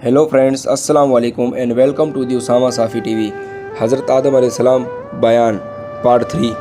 Hello friends, السلام علیکم and welcome to the Osama Safi TV. حضرت آدم علیہ السلام بیان پارٹ 3۔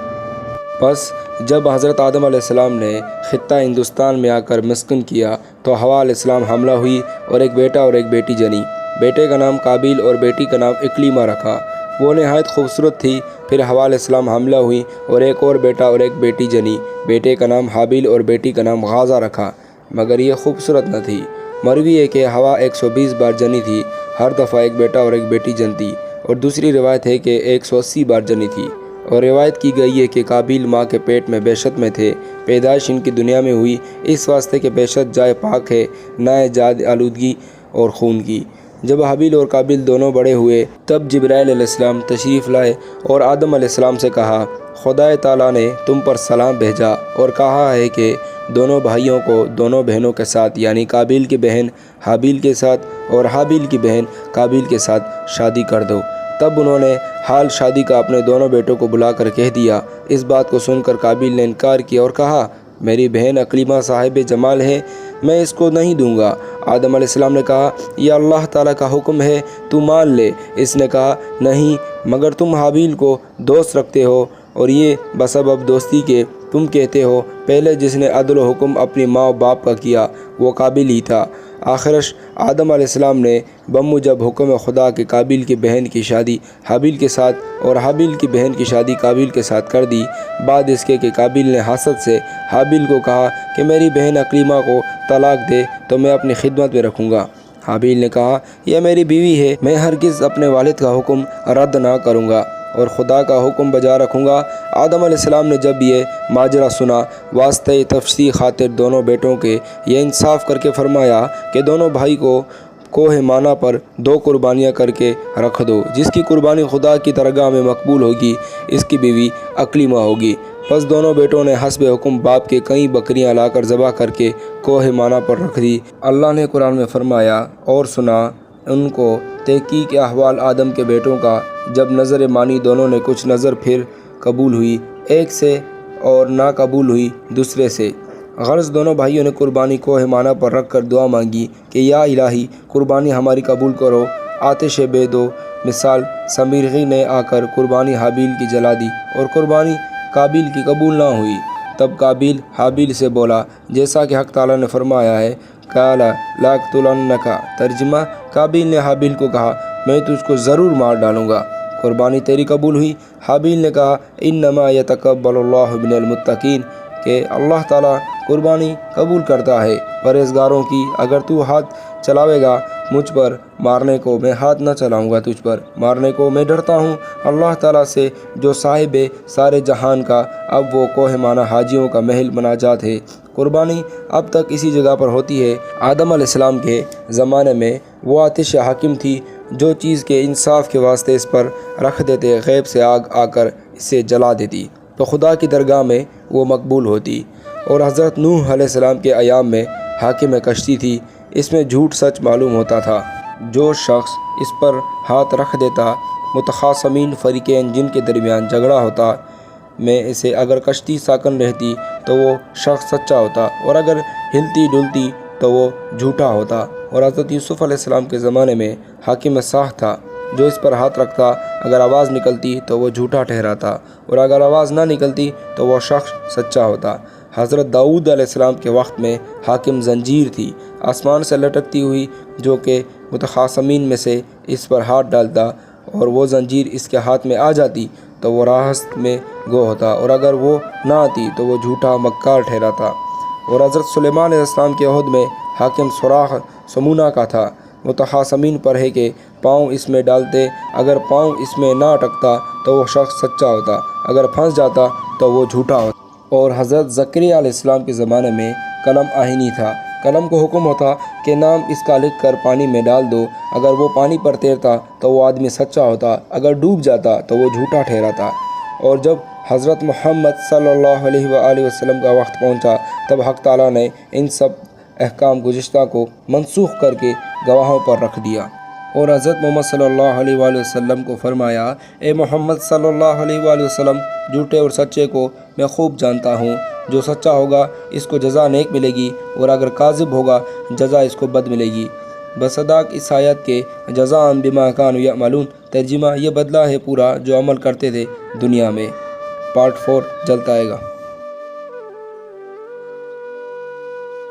بس جب حضرت آدم علیہ السلام نے خطہ ہندوستان میں آ کر مسکن کیا تو حوا علیہ السلام حاملہ ہوئی اور ایک بیٹا اور ایک بیٹی جنی۔ بیٹے کا نام قابیل اور بیٹی کا نام اکلیمہ رکھا۔ وہ نہایت خوبصورت تھی۔ پھر حوا علیہ السلام حاملہ ہوئی اور ایک اور بیٹا اور ایک بیٹی جنی۔ بیٹے کا نام حابیل اور بیٹی کا نام غازہ رکھا، مگر یہ خوبصورت نہ تھی۔ مروی ہے کہ حوا 120 بار جنی تھی، ہر دفعہ ایک بیٹا اور ایک بیٹی جنتی، اور دوسری روایت ہے کہ 180 بار جنی تھی۔ اور روایت کی گئی ہے کہ قابیل ماں کے پیٹ میں بہشت میں تھے۔ پیدائش ان کی دنیا میں ہوئی اس واسطے کہ بہشت جائے پاک ہے، نہ ایجاد آلودگی اور خون کی۔ جب حابیل اور قابیل دونوں بڑے ہوئے تب جبرائیل علیہ السلام تشریف لائے اور آدم علیہ السلام سے کہا، خدا تعالیٰ نے تم پر سلام بھیجا اور کہا ہے کہ دونوں بھائیوں کو دونوں بہنوں کے ساتھ، یعنی قابیل کی بہن حابیل کے ساتھ اور حابیل کی بہن قابیل کے ساتھ شادی کر دو۔ تب انہوں نے حال شادی کا اپنے دونوں بیٹوں کو بلا کر کہہ دیا۔ اس بات کو سن کر قابیل نے انکار کیا اور کہا، میری بہن اکلیمہ صاحب جمال ہے، میں اس کو نہیں دوں گا۔ آدم علیہ السلام نے کہا، یہ اللہ تعالیٰ کا حکم ہے، تو مان لے۔ اس نے کہا، نہیں، مگر تم حابیل کو دوست رکھتے ہو اور یہ بسبب دوستی کے تم کہتے ہو، پہلے جس نے عدل و حکم اپنی ماں و باپ کا کیا وہ قابیل ہی تھا۔ آخرش آدم علیہ السلام نے بموجب حکم خدا کے قابیل کی بہن کی شادی حابیل کے ساتھ اور حابیل کی بہن کی شادی قابیل کے ساتھ کر دی۔ بعد اس کے کہ قابیل نے حسد سے حابیل کو کہا کہ میری بہن اکلیمہ کو طلاق دے تو میں اپنی خدمت میں رکھوں گا۔ حابیل نے کہا، یہ میری بیوی ہے، میں ہرگز اپنے والد کا حکم رد نہ کروں گا اور خدا کا حکم بجا رکھوں گا۔ آدم علیہ السلام نے جب یہ ماجرا سنا، واسطہ تفصیح خاطر دونوں بیٹوں کے یہ انصاف کر کے فرمایا کہ دونوں بھائی کو کوہ مانا پر 2 قربانیاں کر کے رکھ دو، جس کی قربانی خدا کی درگاہ میں مقبول ہوگی اس کی بیوی اکلیمہ ہوگی۔ پس دونوں بیٹوں نے حسب حکم باپ کے کئی بکریاں لا کر ذبح کر کے کوہ مانا پر رکھ دی۔ اللہ نے قرآن میں فرمایا، اور سنا ان کو تحقیق احوال آدم کے بیٹوں کا، جب نظر مانی دونوں نے کچھ نظر پھر قبول ہوئی ایک سے اور نہ قبول ہوئی دوسرے سے۔ غرض دونوں بھائیوں نے قربانی کوہ مانا پر رکھ کر دعا مانگی کہ یا الہی قربانی ہماری قبول کرو۔ آتش بے دو مثال سمیرغی نے آ کر قربانی حابیل کی جلا دی اور قربانی قابیل کی قبول نہ ہوئی۔ تب قابیل حابیل سے بولا جیسا کہ حق تعالیٰ نے فرمایا ہے، قال لاقتلنک۔ ترجمہ، قابیل نے حابیل کو کہا، میں تجھ کو ضرور مار ڈالوں گا۔ قربانی تیری قبول ہوئی۔ حابیل نے کہا، انما یتقبل اللہ من المتقین، کہ اللہ تعالیٰ قربانی قبول کرتا ہے پرہیزگاروں کی۔ اگر تو ہاتھ چلاوے گا مجھ پر مارنے کو، میں ہاتھ نہ چلاؤں گا تجھ پر مارنے کو۔ میں ڈرتا ہوں اللہ تعالیٰ سے جو صاحب سارے جہان کا۔ اب وہ کوہ مانا حاجیوں کا محل مناجات ہے۔ قربانی اب تک اسی جگہ پر ہوتی ہے۔ آدم علیہ السلام کے زمانے میں وہ آتش حاکم تھی جو چیز کے انصاف کے واسطے اس پر رکھ دیتے، غیب سے آگ آ کر اسے جلا دیتی تو خدا کی درگاہ میں وہ مقبول ہوتی۔ اور حضرت نوح علیہ السلام کے ایام میں حاکم کشتی تھی، اس میں جھوٹ سچ معلوم ہوتا تھا۔ جو شخص اس پر ہاتھ رکھ دیتا، متخاصمین فریقین جن کے درمیان جھگڑا ہوتا میں اسے اگر کشتی ساکن رہتی تو وہ شخص سچا ہوتا، اور اگر ہلتی ڈلتی تو وہ جھوٹا ہوتا۔ اور حضرت یوسف علیہ السلام کے زمانے میں حاکم صاح تھا، جو اس پر ہاتھ رکھتا اگر آواز نکلتی تو وہ جھوٹا ٹھہراتا، اور اگر آواز نہ نکلتی تو وہ شخص سچا ہوتا۔ حضرت داؤد علیہ السلام کے وقت میں حاکم زنجیر تھی آسمان سے لٹکتی ہوئی، جو کہ متخاصمین میں سے اس پر ہاتھ ڈالتا اور وہ زنجیر اس کے ہاتھ میں آ جاتی تو وہ راست میں گو ہوتا، اور اگر وہ نہ آتی تو وہ جھوٹا مکار ٹھہراتا۔ اور حضرت سلیمان علیہ السلام کے عہد میں حاکم سوراخ سمونا کا تھا۔ متخاصمین پر ہے کہ پاؤں اس میں ڈالتے، اگر پاؤں اس میں نہ اٹکتا تو وہ شخص سچا ہوتا، اگر پھنس جاتا تو وہ جھوٹا ہوتا۔ اور حضرت زکریا علیہ السلام کے زمانے میں قلم آہنی تھا۔ قلم کو حکم ہوتا کہ نام اس کا لکھ کر پانی میں ڈال دو، اگر وہ پانی پر تیرتا تو وہ آدمی سچا ہوتا، اگر ڈوب جاتا تو وہ جھوٹا ٹھہراتا۔ اور جب حضرت محمد صلی اللہ علیہ وآلہ وسلم کا وقت پہنچا تب حق تعالیٰ نے ان سب احکام گزشتہ کو منسوخ کر کے گواہوں پر رکھ دیا۔ اور حضرت محمد صلی اللہ علیہ وآلہ وسلم کو فرمایا، اے محمد صلی اللہ علیہ وآلہ وسلم، جھوٹے اور سچے کو میں خوب جانتا ہوں۔ جو سچا ہوگا اس کو جزا نیک ملے گی، اور اگر کاذب ہوگا جزا اس کو بد ملے گی۔ بصداق اس آیت کے جزاء بما کانوا یعملون، ترجمہ یہ بدلہ ہے پورا جو عمل کرتے تھے دنیا میں۔ پارٹ 4 جلد آئے گا۔